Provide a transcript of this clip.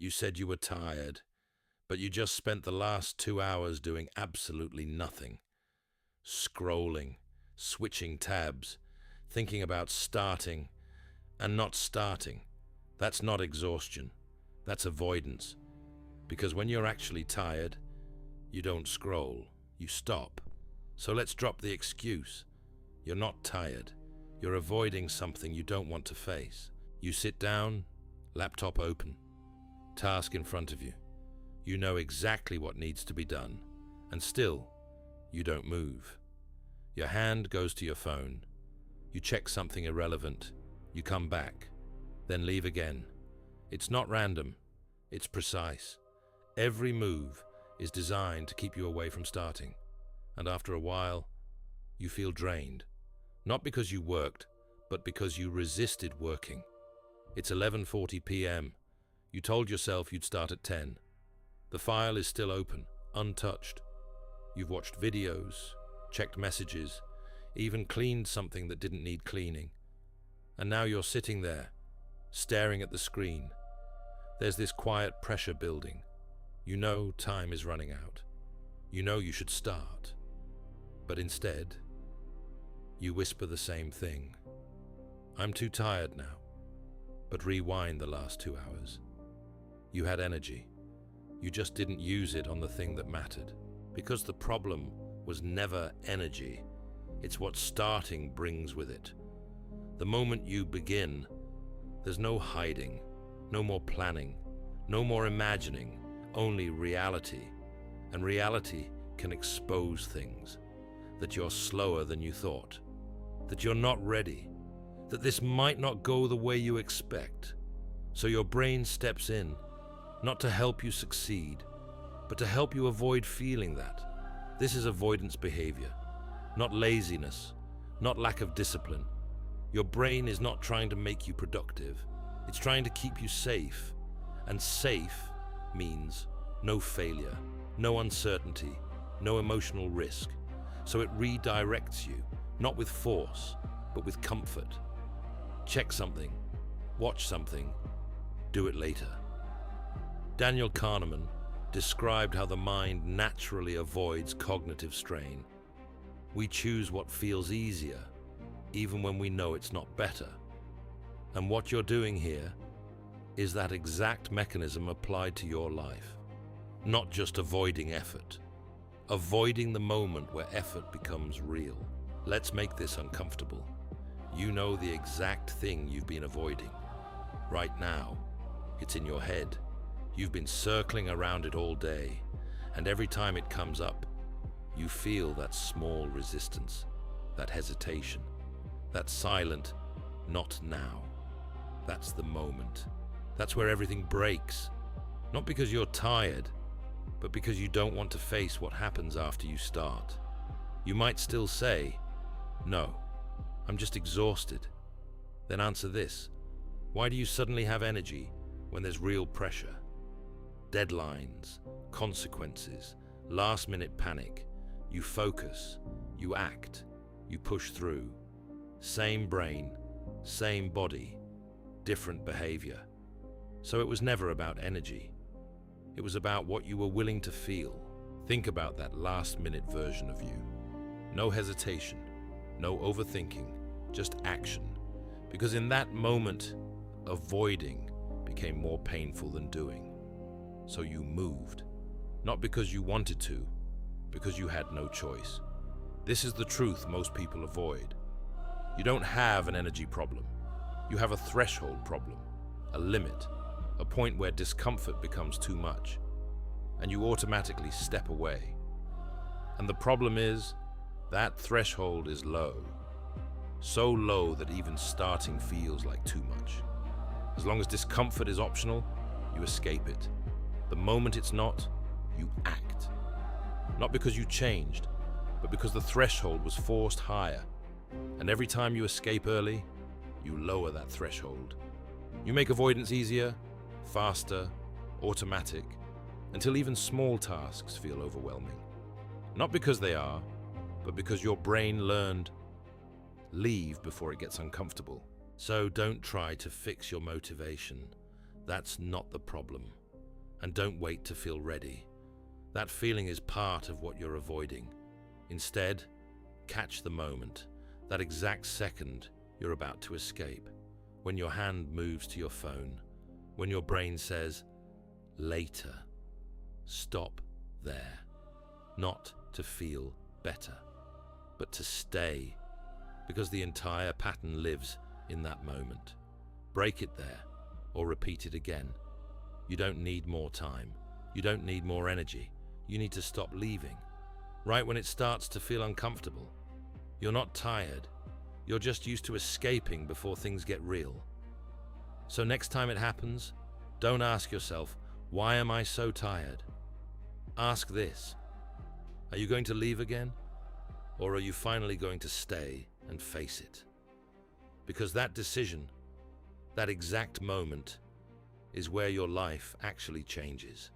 You said you were tired, but you just spent the last 2 hours doing absolutely nothing. Scrolling, switching tabs, thinking about starting and not starting. That's not exhaustion. That's avoidance. Because when you're actually tired, you don't scroll, you stop. So let's drop the excuse. You're not tired. You're avoiding something you don't want to face. You sit down, laptop open, task in front of you. You know exactly what needs to be done, and still, you don't move. Your hand goes to your phone. You check something irrelevant. You come back, then leave again. It's not random. It's precise. Every move is designed to keep you away from starting. And after a while, you feel drained. Not because you worked, but because you resisted working. It's 11:40 p.m. You told yourself you'd start at 10. The file is still open, untouched. You've watched videos, checked messages, even cleaned something that didn't need cleaning. And now you're sitting there, staring at the screen. There's this quiet pressure building. You know time is running out. You know you should start. But instead, you whisper the same thing. I'm too tired now. But rewind the last 2 hours. You had energy. You just didn't use it on the thing that mattered. Because the problem was never energy. It's what starting brings with it. The moment you begin, there's no hiding, no more planning, no more imagining, only reality. And reality can expose things. That you're slower than you thought. That you're not ready. That this might not go the way you expect. So your brain steps in, not to help you succeed, but to help you avoid feeling that. This is avoidance behavior, not laziness, not lack of discipline. Your brain is not trying to make you productive. It's trying to keep you safe. And safe means no failure, no uncertainty, no emotional risk. So it redirects you, not with force, but with comfort. Check something, watch something, do it later. Daniel Kahneman described how the mind naturally avoids cognitive strain. We choose what feels easier, even when we know it's not better. And what you're doing here is that exact mechanism applied to your life. Not just avoiding effort. Avoiding the moment where effort becomes real. Let's make this uncomfortable. You know the exact thing you've been avoiding. Right now, it's in your head. You've been circling around it all day, and every time it comes up, you feel that small resistance, that hesitation, that silent, not now. That's the moment. That's where everything breaks. Not because you're tired, but because you don't want to face what happens after you start. You might still say, no, I'm just exhausted. Then answer this. Why do you suddenly have energy when there's real pressure? Deadlines, consequences, last-minute panic. You focus, you act, you push through. Same brain, same body, different behavior. So it was never about energy. It was about what you were willing to feel. Think about that last-minute version of you. No hesitation, no overthinking, just action. Because in that moment, avoiding became more painful than doing. So you moved. Not because you wanted to, because you had no choice. This is the truth most people avoid. You don't have an energy problem. You have a threshold problem, a limit, a point where discomfort becomes too much, and you automatically step away. And the problem is, that threshold is low. So low that even starting feels like too much. As long as discomfort is optional, you escape it. The moment it's not, you act. Not because you changed, but because the threshold was forced higher. And every time you escape early, you lower that threshold. You make avoidance easier, faster, automatic, until even small tasks feel overwhelming. Not because they are, but because your brain learned, leave before it gets uncomfortable. So don't try to fix your motivation. That's not the problem. And don't wait to feel ready. That feeling is part of what you're avoiding. Instead, catch the moment, that exact second you're about to escape, when your hand moves to your phone, when your brain says, later. Stop there. Not to feel better, but to stay, because the entire pattern lives in that moment. Break it there, or repeat it again. You don't need more time. You don't need more energy. You need to stop leaving. Right when it starts to feel uncomfortable. You're not tired. You're just used to escaping before things get real. So next time it happens, don't ask yourself, why am I so tired? Ask this: are you going to leave again? Or are you finally going to stay and face it? Because that decision, that exact moment, is where your life actually changes.